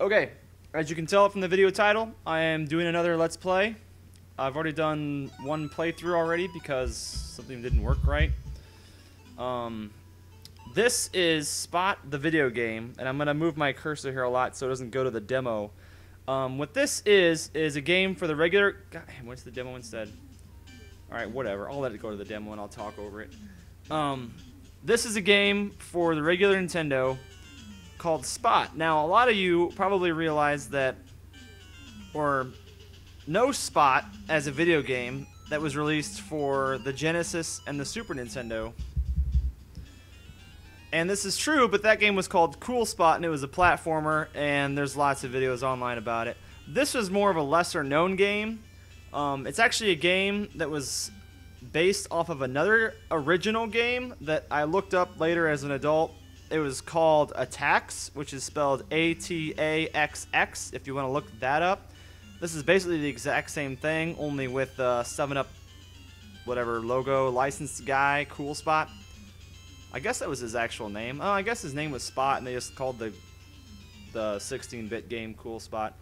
Okay, as you can tell from the video title, I am doing another Let's Play. I've already done one playthrough already because something didn't work right. This is Spot the video game, and I'm going to move my cursor here a lot so it doesn't go to the demo. What this is a game for the regular... God, what's the demo instead? Alright, whatever. I'll let it go to the demo and I'll talk over it. This is a game for the regular Nintendo called Spot. Now, a lot of you probably realize that, or know Spot as a video game that was released for the Genesis and the Super Nintendo. And this is true, but that game was called Cool Spot, and it was a platformer, and there's lots of videos online about it. This was more of a lesser-known game. It's actually a game that was based off of another original game that I looked up later as an adult. It was called Ataxx, which is spelled A-T-A-X-X, if you want to look that up. This is basically the exact same thing, only with 7-Up, whatever, logo, licensed guy, Cool Spot. I guess that was his actual name. Oh, I guess his name was Spot, and they just called the 16-bit game Cool Spot.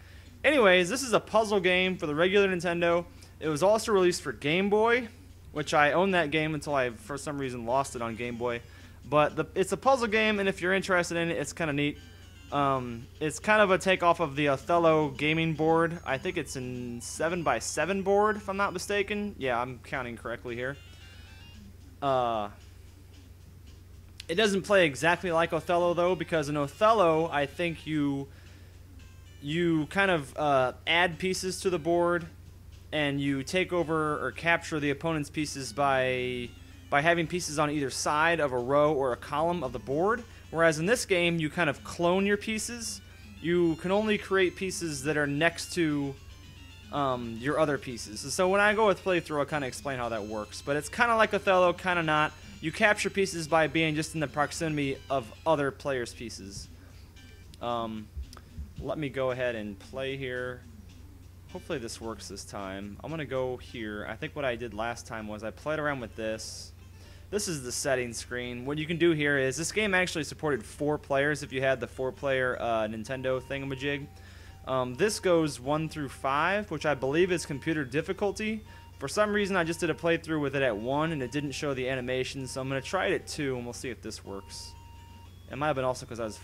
Anyways, this is a puzzle game for the regular Nintendo. It was also released for Game Boy, which I owned that game until I, for some reason, lost it on Game Boy. But it's a puzzle game, and if you're interested in it, it's kind of neat. It's kind of a takeoff of the Othello gaming board. I think it's in 7x7 board, if I'm not mistaken. Yeah, I'm counting correctly here. It doesn't play exactly like Othello, though, because in Othello, I think you kind of add pieces to the board, and you take over or capture the opponent's pieces by having pieces on either side of a row or a column of the board. Whereas in this game, you kind of clone your pieces. You can only create pieces that are next to your other pieces. So when I go with playthrough, I'll kind of explain how that works. But it's kind of like Othello, kind of not. You capture pieces by being just in the proximity of other players' pieces. Let me go ahead and play here. Hopefully this works this time. I'm going to go here. I think what I did last time was I played around with this. This is the settings screen. What you can do here is this game actually supported 4 players if you had the 4-player Nintendo thingamajig. This goes 1 through 5, which I believe is computer difficulty. For some reason, I just did a playthrough with it at 1, and it didn't show the animations, so I'm going to try it at 2, and we'll see if this works. It might have been also because I was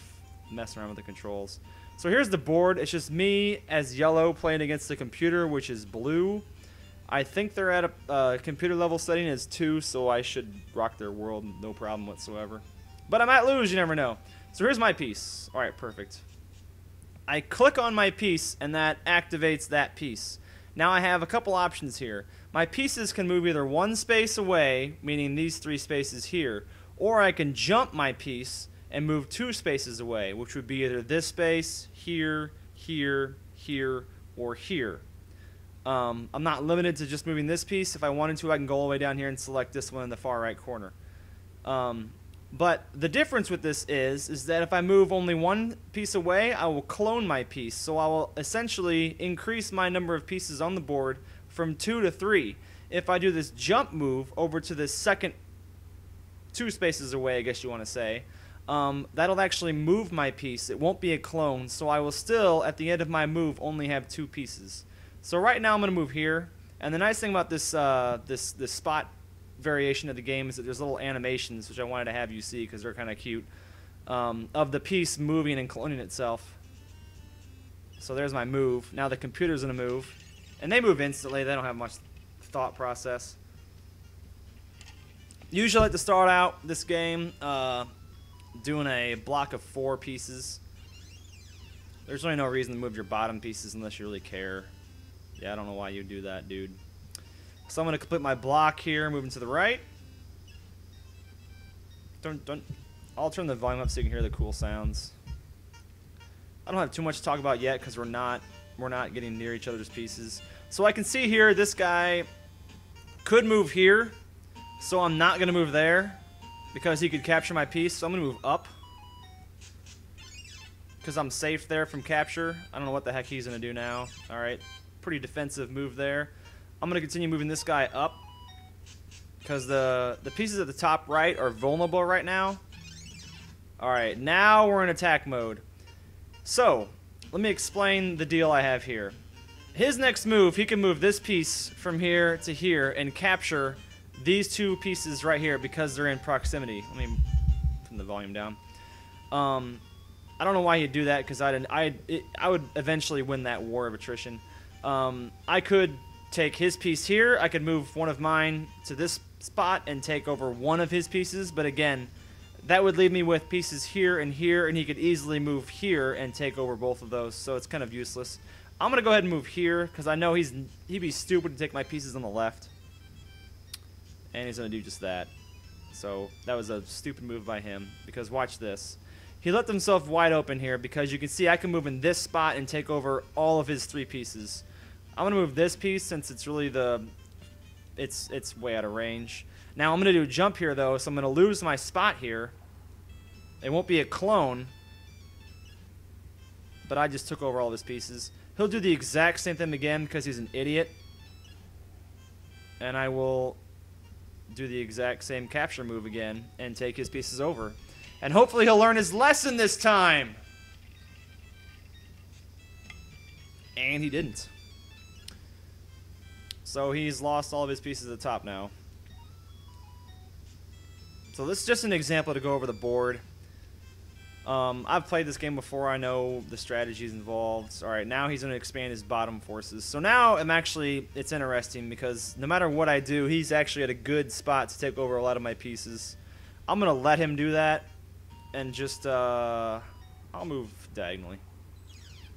messing around with the controls. So here's the board. It's just me as yellow playing against the computer, which is blue. I think they're at a computer level setting as 2, so I should rock their world, no problem whatsoever. But I might lose, you never know. So here's my piece. Alright, perfect. I click on my piece, and that activates that piece. Now I have a couple options here. My pieces can move either 1 space away, meaning these 3 spaces here, or I can jump my piece and move 2 spaces away, which would be either this space, here, here, here, or here. I'm not limited to just moving this piece. If I wanted to, I can go all the way down here and select this one in the far right corner. But the difference with this is that if I move only 1 piece away, I will clone my piece. So I will essentially increase my number of pieces on the board from 2 to 3. If I do this jump move over to this second 2 spaces away, I guess you want to say, that'll actually move my piece. It won't be a clone, so I will still, at the end of my move, only have 2 pieces. So right now I'm going to move here, and the nice thing about this this Spot variation of the game is that there's little animations, which I wanted to have you see because they're kind of cute, of the piece moving and cloning itself. So there's my move. Now the computer's going to move, and they move instantly. They don't have much thought process. Usually I like to start out this game doing a block of 4 pieces. There's really no reason to move your bottom pieces unless you really care. Yeah, I don't know why you do that, dude. So I'm going to complete my block here, moving to the right. I'll turn the volume up so you can hear the cool sounds. I don't have too much to talk about yet because we're not getting near each other's pieces. So I can see here this guy could move here, so I'm not going to move there because he could capture my piece. So I'm going to move up because I'm safe there from capture. I don't know what the heck he's going to do now. All right. Pretty defensive move there. I'm going to continue moving this guy up because the pieces at the top right are vulnerable right now. Alright, now we're in attack mode. So, let me explain the deal I have here. His next move, he can move this piece from here to here and capture these two pieces right here because they're in proximity. Let me turn the volume down. I don't know why he'd do that because I would eventually win that war of attrition. I could take his piece here. I could move one of mine to this spot and take over one of his pieces. But again, that would leave me with pieces here, and he could easily move here and take over both of those. So it's kind of useless. I'm going to go ahead and move here because I know he'd be stupid to take my pieces on the left. And he's going to do just that. So that was a stupid move by him because watch this. He left himself wide open here because you can see I can move in this spot and take over all of his 3 pieces. I'm going to move this piece since it's really it's way out of range. Now I'm going to do a jump here though, so I'm going to lose my spot here. It won't be a clone, but I just took over all of his pieces. He'll do the exact same thing again because he's an idiot. And I will do the exact same capture move again and take his pieces over. And hopefully he'll learn his lesson this time. And he didn't. So he's lost all of his pieces at the top now. So this is just an example to go over the board. I've played this game before. I know the strategies involved. Alright, now he's going to expand his bottom forces. So now it's interesting because no matter what I do, he's actually at a good spot to take over a lot of my pieces. I'm going to let him do that. And just, I'll move diagonally.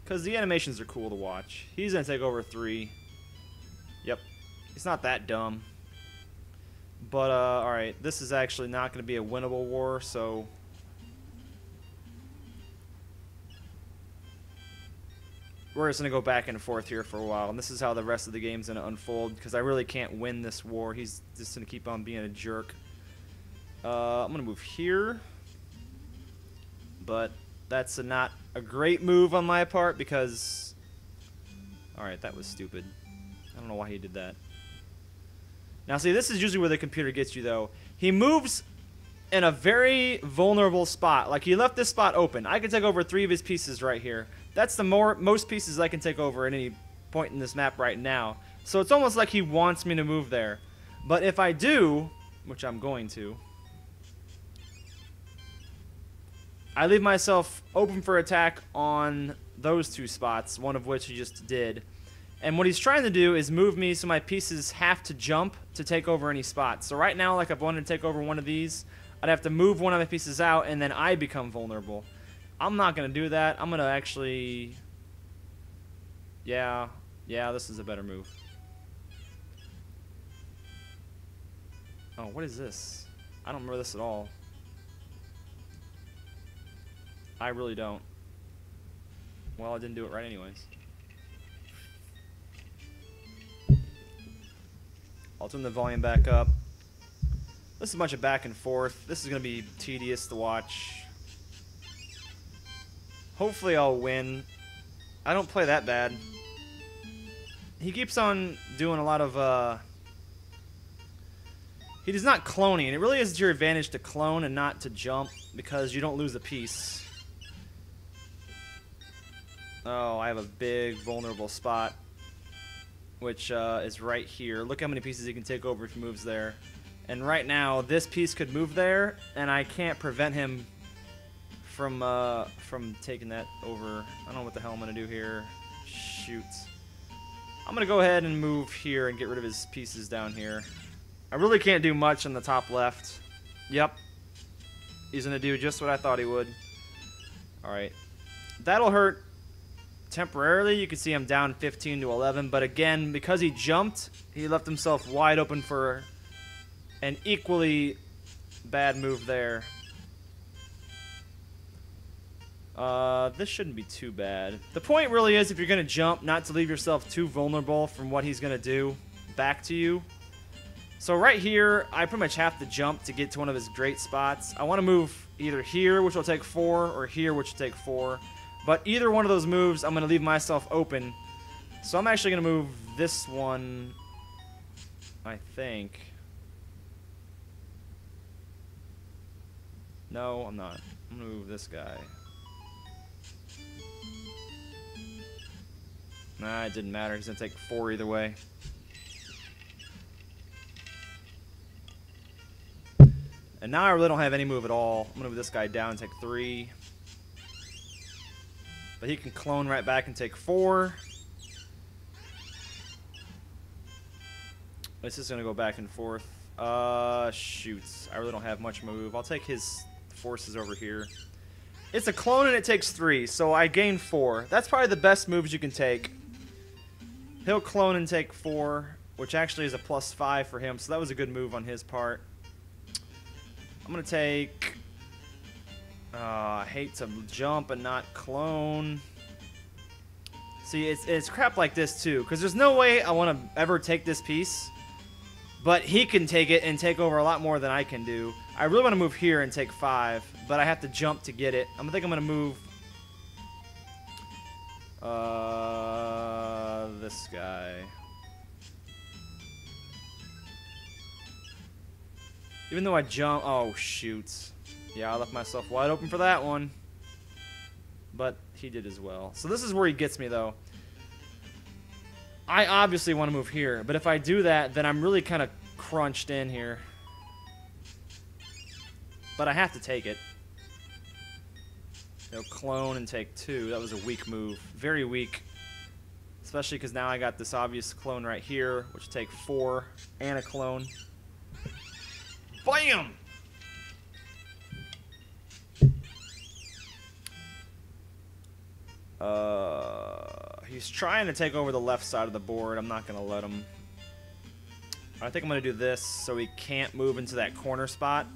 Because the animations are cool to watch. He's going to take over 3. Yep. He's not that dumb. But, alright. This is actually not going to be a winnable war, so... we're just going to go back and forth here for a while. And this is how the rest of the game's going to unfold. Because I really can't win this war. He's just going to keep on being a jerk. I'm going to move here. But that's not a great move on my part because... alright, that was stupid. I don't know why he did that. Now see, this is usually where the computer gets you though. He moves in a very vulnerable spot. Like he left this spot open. I can take over 3 of his pieces right here. That's the most pieces I can take over at any point in this map right now. So it's almost like he wants me to move there. But if I do, which I'm going to... I leave myself open for attack on those 2 spots, one of which he just did. And what he's trying to do is move me so my pieces have to jump to take over any spots. So right now, like if I wanted to take over one of these, I'd have to move one of my pieces out and then I become vulnerable. I'm not going to do that. I'm going to actually... Yeah, this is a better move. Oh, what is this? I don't remember this at all. I really don't. Well, I didn't do it right anyways. I'll turn the volume back up. This is a bunch of back and forth. This is going to be tedious to watch. Hopefully I'll win. I don't play that bad. He keeps on doing a lot of... He does not cloning. It really is to your advantage to clone and not to jump because you don't lose a piece. Oh, I have a big vulnerable spot, which is right here. Look how many pieces he can take over if he moves there. And right now, this piece could move there, and I can't prevent him from taking that over. I don't know what the hell I'm going to do here. Shoot. I'm going to go ahead and move here and get rid of his pieces down here. I really can't do much on the top left. Yep. He's going to do just what I thought he would. Alright. That'll hurt temporarily. You can see I'm down 15 to 11, but again, because he jumped, he left himself wide open for an equally bad move there. This shouldn't be too bad. The point really is, if you're going to jump, not to leave yourself too vulnerable from what he's going to do back to you. So right here, I pretty much have to jump to get to one of his great spots. I want to move either here, which will take 4, or here, which will take 4. But either one of those moves, I'm going to leave myself open. So I'm actually going to move this one, I think. No, I'm not. I'm going to move this guy. Nah, it didn't matter. He's going to take 4 either way. And now I really don't have any move at all. I'm going to move this guy down and take 3. But he can clone right back and take 4. This is going to go back and forth. Shoots. I really don't have much move. I'll take his forces over here. It's a clone and it takes 3, so I gain 4. That's probably the best moves you can take. He'll clone and take 4, which actually is a +5 for him, so that was a good move on his part. I'm going to take... I hate to jump and not clone. See, it's crap like this, too, because there's no way I want to ever take this piece. But he can take it and take over a lot more than I can do. I really want to move here and take 5, but I have to jump to get it. I think I'm going to move this guy. Even though I jump... Oh, shoot. Yeah, I left myself wide open for that one. But he did as well. So this is where he gets me, though. I obviously want to move here, but if I do that, then I'm really kind of crunched in here. But I have to take it. He'll clone and take 2. That was a weak move. Very weak. Especially because now I got this obvious clone right here, which will take 4 and a clone. BAM! He's trying to take over the left side of the board. I'm not going to let him. I think I'm going to do this so he can't move into that corner spot.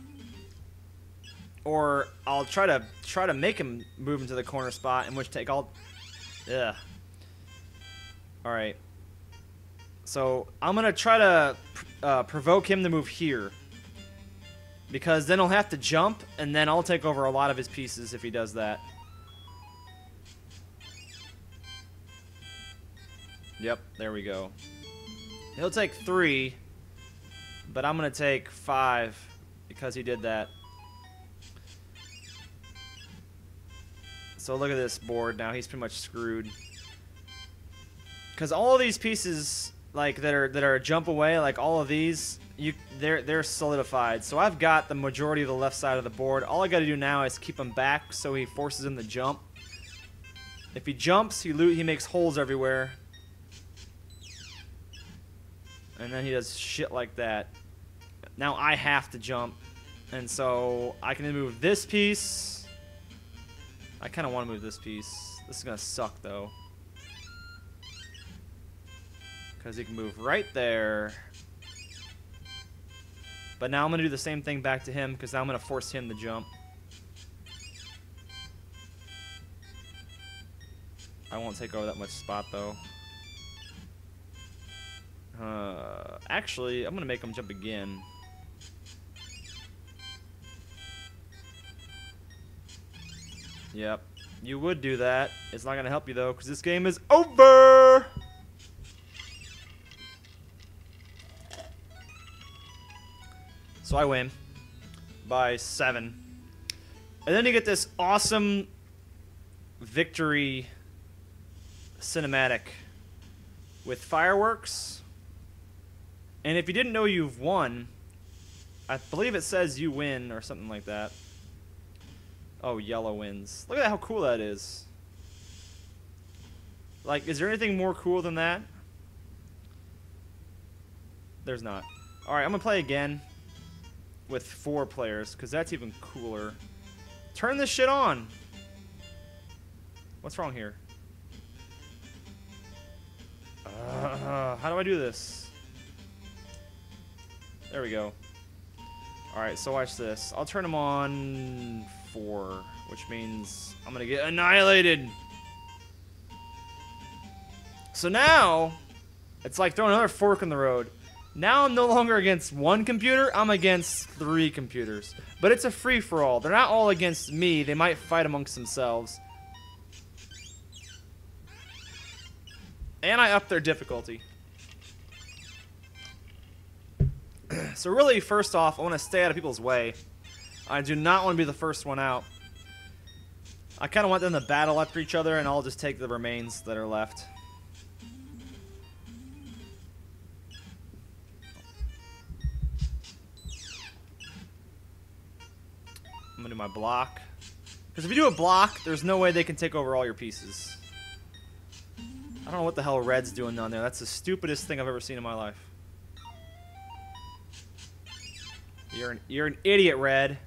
Or I'll try to make him move into the corner spot, in which take all... Ugh. Alright. So I'm going to try to provoke him to move here. Because then he'll have to jump, and then I'll take over a lot of his pieces if he does that. Yep, there we go. He'll take 3, but I'm going to take 5 because he did that. So look at this board now. He's pretty much screwed. Because all of these pieces, like that are a jump away, like all of these, they're solidified. So I've got the majority of the left side of the board. All I got to do now is keep him back so he forces him to jump. If he jumps, he makes holes everywhere. And then he does shit like that. Now I have to jump. And so I can move this piece. I kind of want to move this piece. This is going to suck, though. Because he can move right there. But now I'm going to do the same thing back to him, because now I'm going to force him to jump. I won't take over that much spot, though. Actually, I'm going to make him jump again. Yep. You would do that. It's not going to help you, though, because this game is over! So I win by 7. And then you get this awesome victory cinematic with fireworks. And if you didn't know you've won, I believe it says you win or something like that. Oh, yellow wins. Look at how cool that is. Like, is there anything more cool than that? There's not. Alright, I'm going to play again with 4 players, because that's even cooler. Turn this shit on! What's wrong here? How do I do this? There we go. Alright, so watch this. I'll turn them on 4, which means I'm going to get annihilated. So now, it's like throwing another fork in the road. Now I'm no longer against 1 computer, I'm against 3 computers. But it's a free-for-all. They're not all against me. They might fight amongst themselves. And I upped their difficulty. So really, first off, I want to stay out of people's way. I do not want to be the first one out. I kind of want them to battle after each other, and I'll just take the remains that are left. I'm gonna do my block. Because if you do a block, there's no way they can take over all your pieces. I don't know what the hell Red's doing down there. That's the stupidest thing I've ever seen in my life. You're an idiot, Red.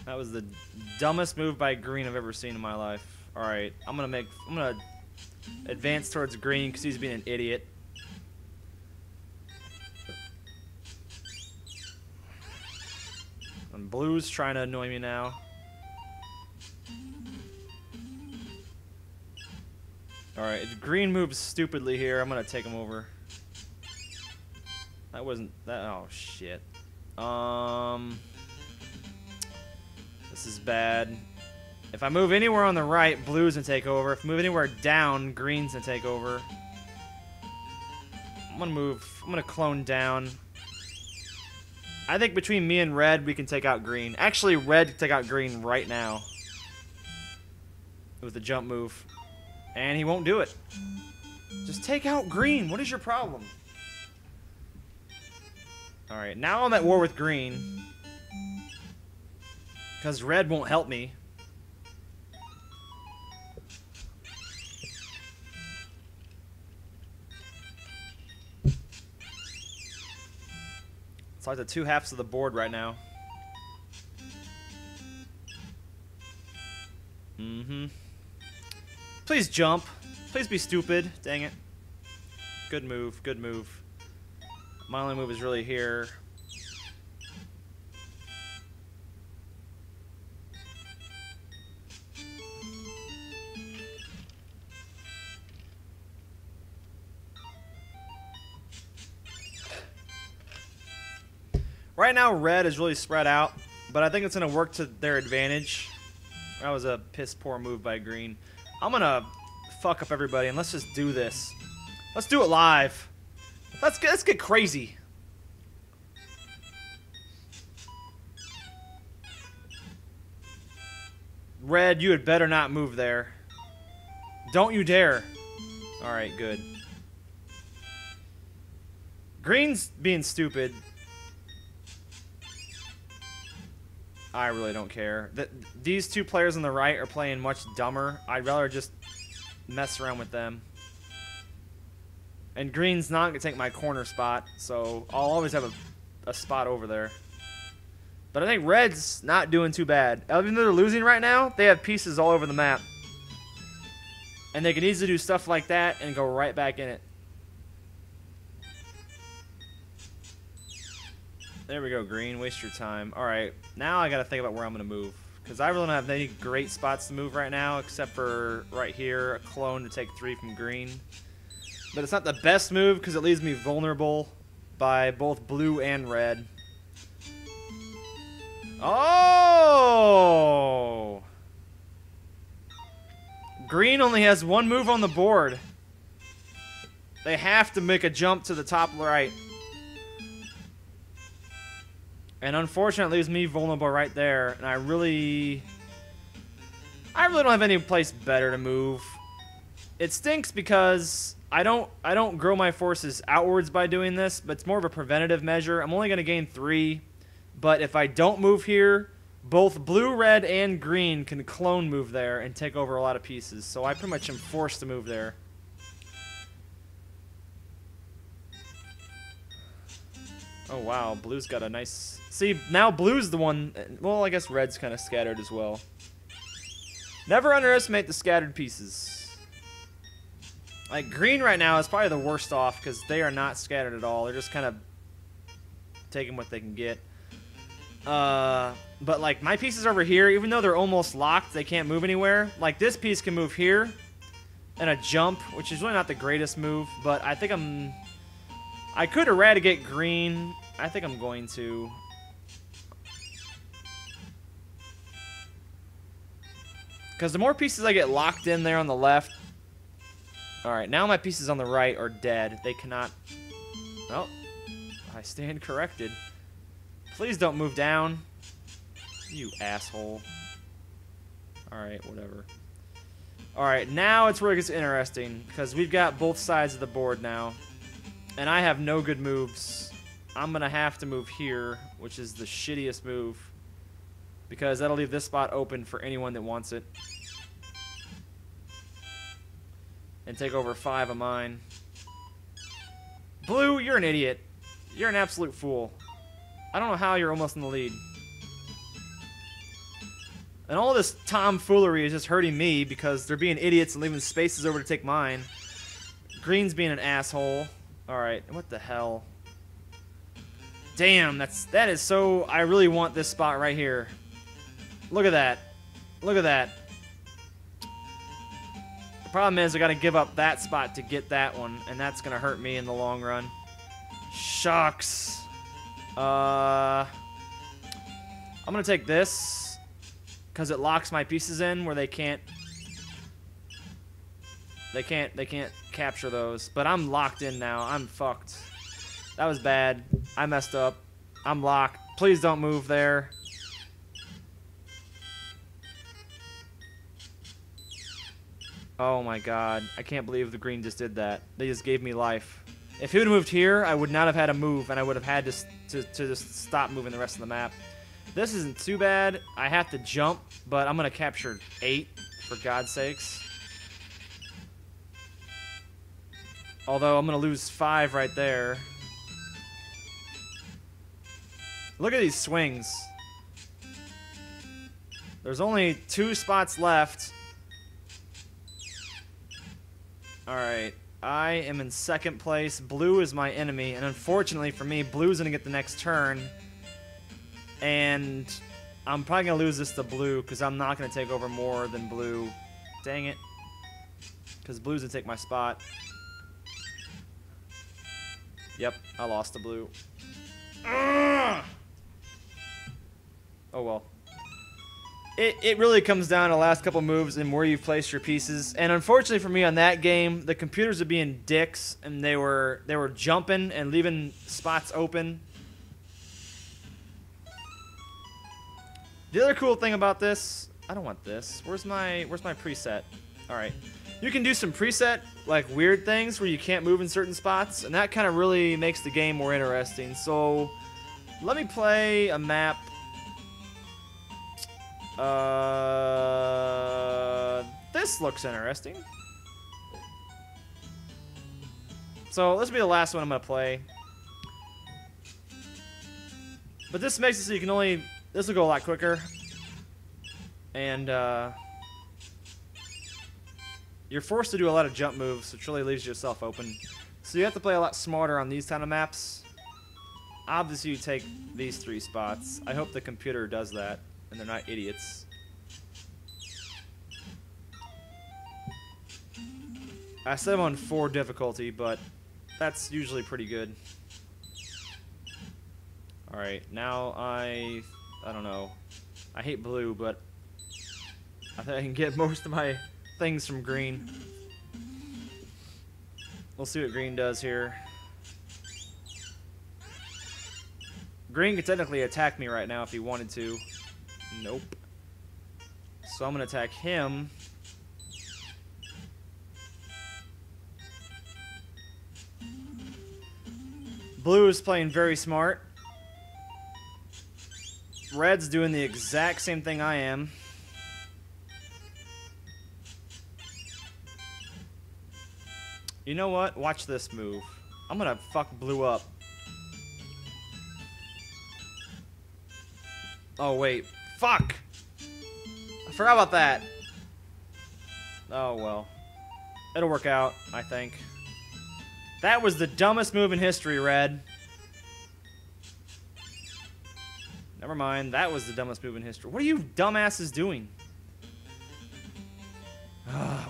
That was the dumbest move by Green I've ever seen in my life. All right, I'm gonna advance towards Green because he's being an idiot. And Blue's trying to annoy me now. All right, if Green moves stupidly here, I'm gonna take him over. That wasn't that. Oh shit. This is bad. If I move anywhere on the right, Blue's gonna take over. If I move anywhere down, Green's gonna take over. I'm gonna clone down. I think between me and Red, we can take out Green. Actually, Red can take out Green right now with the jump move. And he won't do it. Just take out Green. What is your problem? Alright, now I'm at war with Green. Because Red won't help me. It's like the two halves of the board right now. Please jump. Please be stupid. Dang it. Good move. Good move. My only move is really here. Right now, Red is really spread out, but I think it's going to work to their advantage. That was a piss poor move by Green. I'm going to fuck up everybody, and let's just do this. Let's do it live. Let's get crazy. Red, you had better not move there. Don't you dare. All right, good. Green's being stupid. I really don't care. These two players on the right are playing much dumber. I'd rather just mess around with them. And Green's not going to take my corner spot, so I'll always have a spot over there. But I think Red's not doing too bad. Even though they're losing right now, they have pieces all over the map. And they can easily do stuff like that and go right back in it. There we go, Green. Waste your time. All right, now I got to think about where I'm going to move. Because I really don't have any great spots to move right now, except for right here, a clone to take 3 from Green. But it's not the best move because it leaves me vulnerable by both Blue and Red. Oh! Green only has 1 move on the board. They have to make a jump to the top right. And unfortunately, it leaves me vulnerable right there. And I really don't have any place better to move. It stinks because I don't grow my forces outwards by doing this, but it's more of a preventative measure. I'm only going to gain 3, but if I don't move here, both Blue, Red, and Green can clone move there and take over a lot of pieces. So I pretty much am forced to move there. Oh wow, Blue's got a nice... See, now Blue's the one... Well, I guess Red's kind of scattered as well. Never underestimate the scattered pieces. Like, Green right now is probably the worst off because they are not scattered at all. They're just kind of taking what they can get. But, like, my pieces over here, even though they're almost locked, they can't move anywhere. Like, this piece can move here and a jump, which is really not the greatest move, but I think I could eradicate Green. I think I'm going to. Because the more pieces I get locked in there on the left... Alright, now my pieces on the right are dead. They cannot... Oh, I stand corrected. Please don't move down. You asshole. Alright, whatever. Alright, now it's where it gets interesting. Because we've got both sides of the board now. And I have no good moves. I'm going to have to move here, which is the shittiest move. Because that'll leave this spot open for anyone that wants it. And take over 5 of mine. Blue, you're an idiot. You're an absolute fool. I don't know how you're almost in the lead. And all this tomfoolery is just hurting me because they're being idiots and leaving spaces over to take mine. Green's being an asshole. Alright, what the hell? Damn, that is so... I really want this spot right here. Look at that. Look at that. The problem is I gotta give up that spot to get that one, and that's gonna hurt me in the long run. Shucks. I'm gonna take this because it locks my pieces in where they can't capture those. But I'm locked in now. I'm fucked. That was bad. I messed up. I'm locked. Please don't move there. Oh my god. I can't believe the green just did that. They just gave me life. If he would have moved here, I would not have had a move, and I would have had to just stop moving the rest of the map. This isn't too bad. I have to jump, but I'm going to capture 8, for God's sakes. Although I'm going to lose 5 right there. Look at these swings. There's only 2 spots left. Alright. I am in 2nd place. Blue is my enemy, and unfortunately for me, blue's going to get the next turn. And I'm probably going to lose this to blue because I'm not going to take over more than blue. Dang it. Because blue's going to take my spot. Yep, I lost to blue. Ugh! Oh well. It really comes down to the last couple moves and where you've placed your pieces. And unfortunately for me on that game, the computers are being dicks and they were jumping and leaving spots open. The other cool thing about this, I don't want this. Where's my preset? All right. You can do some preset like weird things where you can't move in certain spots, and that kind of really makes the game more interesting. So, let me play a map. This looks interesting. So, this will be the last one I'm going to play. But this makes it so you can only... This will go a lot quicker. And, you're forced to do a lot of jump moves, which really leaves yourself open. So you have to play a lot smarter on these kind of maps. Obviously, you take these 3 spots. I hope the computer does that, and they're not idiots. I set them on 4 difficulty, but that's usually pretty good. Alright, now I don't know. I hate blue, but I think I can get most of my things from green. We'll see what green does here. Green could technically attack me right now if he wanted to. Nope. So I'm going to attack him. Blue is playing very smart. Red's doing the exact same thing I am. You know what? Watch this move. I'm gonna fuck blue up. Oh, wait. Fuck! I forgot about that. Oh, well. It'll work out, I think. That was the dumbest move in history, Red. Never mind. That was the dumbest move in history. What are you dumbasses doing?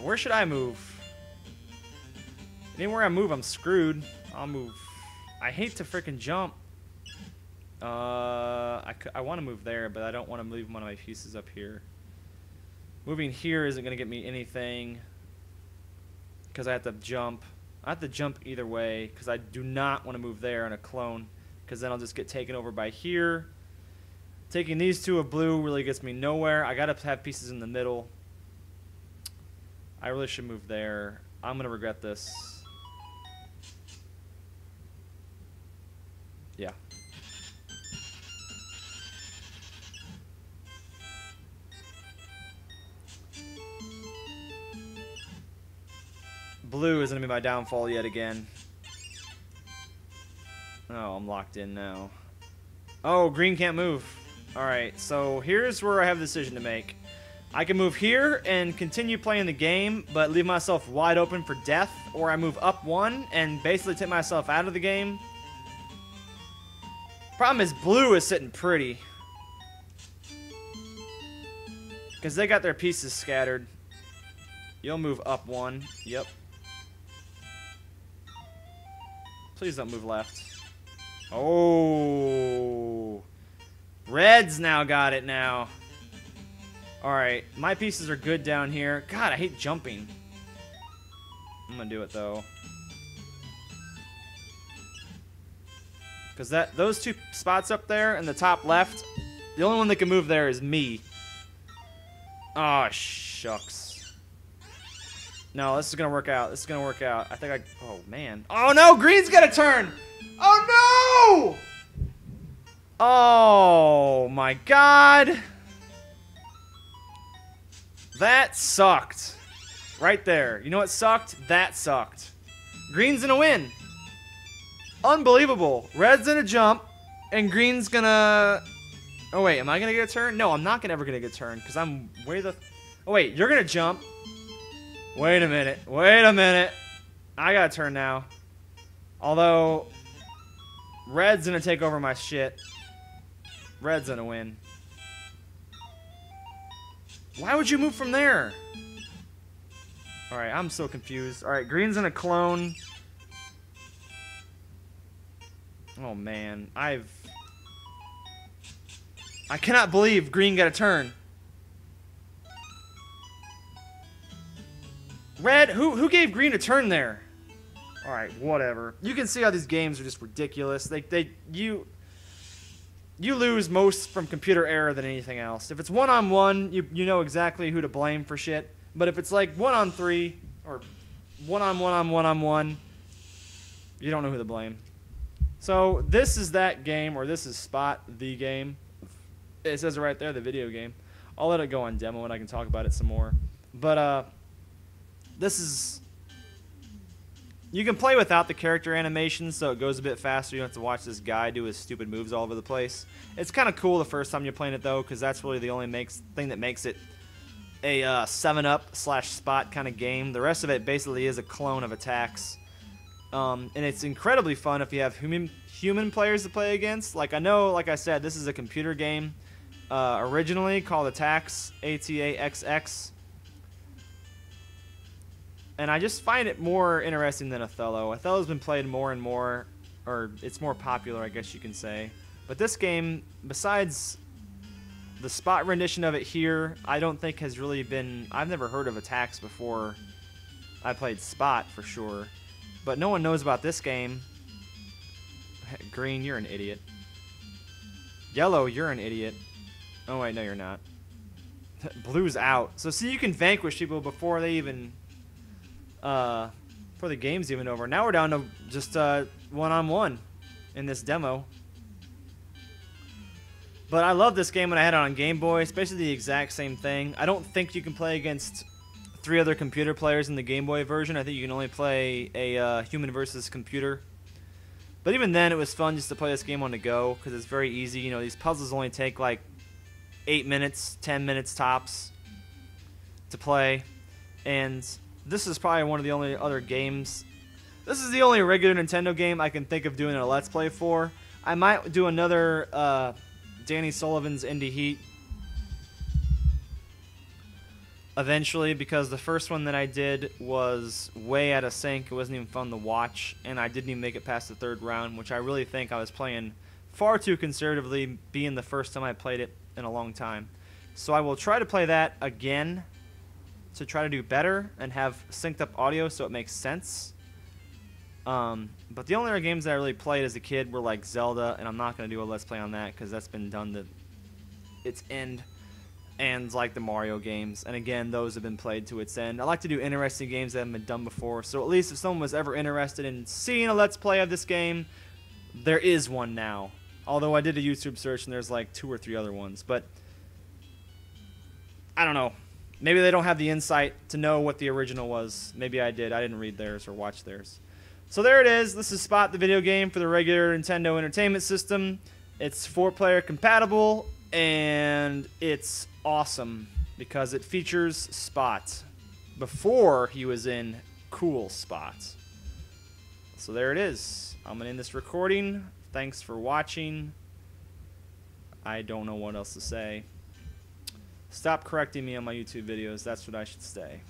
Where should I move? Anywhere I move, I'm screwed. I'll move. I hate to frickin' jump. I want to move there, but I don't want to leave one of my pieces up here. Moving here isn't going to get me anything because I have to jump. I have to jump either way because I do not want to move there on a clone because then I'll just get taken over by here. Taking these 2 of blue really gets me nowhere. I got to have pieces in the middle. I really should move there. I'm going to regret this. Yeah. Blue is going to be my downfall yet again. Oh, I'm locked in now. Oh, green can't move. Alright, so here's where I have a decision to make. I can move here and continue playing the game, but leave myself wide open for death, or I move up one and basically take myself out of the game. Problem is, blue is sitting pretty. Because they got their pieces scattered. You'll move up one. Yep. Please don't move left. Oh. Red's now got it now. Alright, my pieces are good down here. God, I hate jumping. I'm gonna do it though. Because those two spots up there in the top left, the only one that can move there is me. Oh, shucks. No, this is gonna work out. This is gonna work out. I think I... Oh, man. Oh, no! Green's gonna turn! Oh, no! Oh, my God. That sucked. Right there. You know what sucked? That sucked. Green's gonna win. Unbelievable. Red's gonna jump, and green's gonna... Oh, wait. Am I gonna get a turn? No, I'm not ever gonna get a turn, because I'm way the... Oh, wait. You're gonna jump. Wait a minute. Wait a minute. I got a turn now. Although, red's gonna take over my shit. Red's gonna win. Why would you move from there? Alright, I'm so confused. Alright, green's gonna clone. Oh, man. I cannot believe green got a turn. Red, who gave green a turn there? Alright, whatever. You can see how these games are just ridiculous. You lose most from computer error than anything else. If it's one-on-one, you know exactly who to blame for shit. But if it's like one-on-three, or one-on-one, you don't know who to blame. So, this is that game, or this is Spot the game. It says it right there, the video game. I'll let it go on demo and I can talk about it some more. But, this is... You can play without the character animation, so it goes a bit faster. You don't have to watch this guy do his stupid moves all over the place. It's kind of cool the first time you're playing it, though, because that's really the only thing that makes it a 7-up / Spot kind of game. The rest of it basically is a clone of Ataxx. And it's incredibly fun if you have human players to play against. Like, I know, like I said, this is a computer game originally called Ataxx, A-T-A-X-X. And I just find it more interesting than Othello. Othello's been played more and more, or it's more popular, I guess you can say. But this game, besides the Spot rendition of it here, I don't think has really been... I've never heard of Ataxx before I played Spot, for sure. But no one knows about this game. Green, you're an idiot. Yellow, you're an idiot. Oh, wait, no, you're not. Blue's out. So, see, you can vanquish people before they even... before the game's even over. Now we're down to just one-on-one in this demo. But I love this game when I had it on Game Boy. It's basically the exact same thing. I don't think you can play against 3 other computer players in the Game Boy version. I think you can only play a human versus computer. But even then, it was fun just to play this game on the go because it's very easy. You know, these puzzles only take like 8 minutes, 10 minutes tops to play. And this is probably one of the only other games. This is the only regular Nintendo game I can think of doing a Let's Play for. I might do another Danny Sullivan's Indie Heat eventually, because the first one that I did was way out of sync. It wasn't even fun to watch, and I didn't even make it past the 3rd round, which I really think I was playing far too conservatively, being the first time I played it in a long time. So I will try to play that again to try to do better and have synced up audio so it makes sense. But the only other games that I really played as a kid were like Zelda, and I'm not going to do a Let's Play on that because that's been done to its end. And like the Mario games, and again, those have been played to its end. I like to do interesting games that haven't been done before, so at least if someone was ever interested in seeing a Let's Play of this game, There is one now. Although I did a YouTube search and there's like 2 or 3 other ones. But I don't know. Maybe they don't have the insight to know what the original was. Maybe I did. I didn't read theirs or watch theirs. So there it is. This is Spot, the video game for the regular Nintendo Entertainment System. It's 4-player compatible, and it's awesome because it features Spot before he was in Cool Spot. So there it is. I'm going to end this recording. Thanks for watching. I don't know what else to say. Stop correcting me on my YouTube videos. That's what I should say.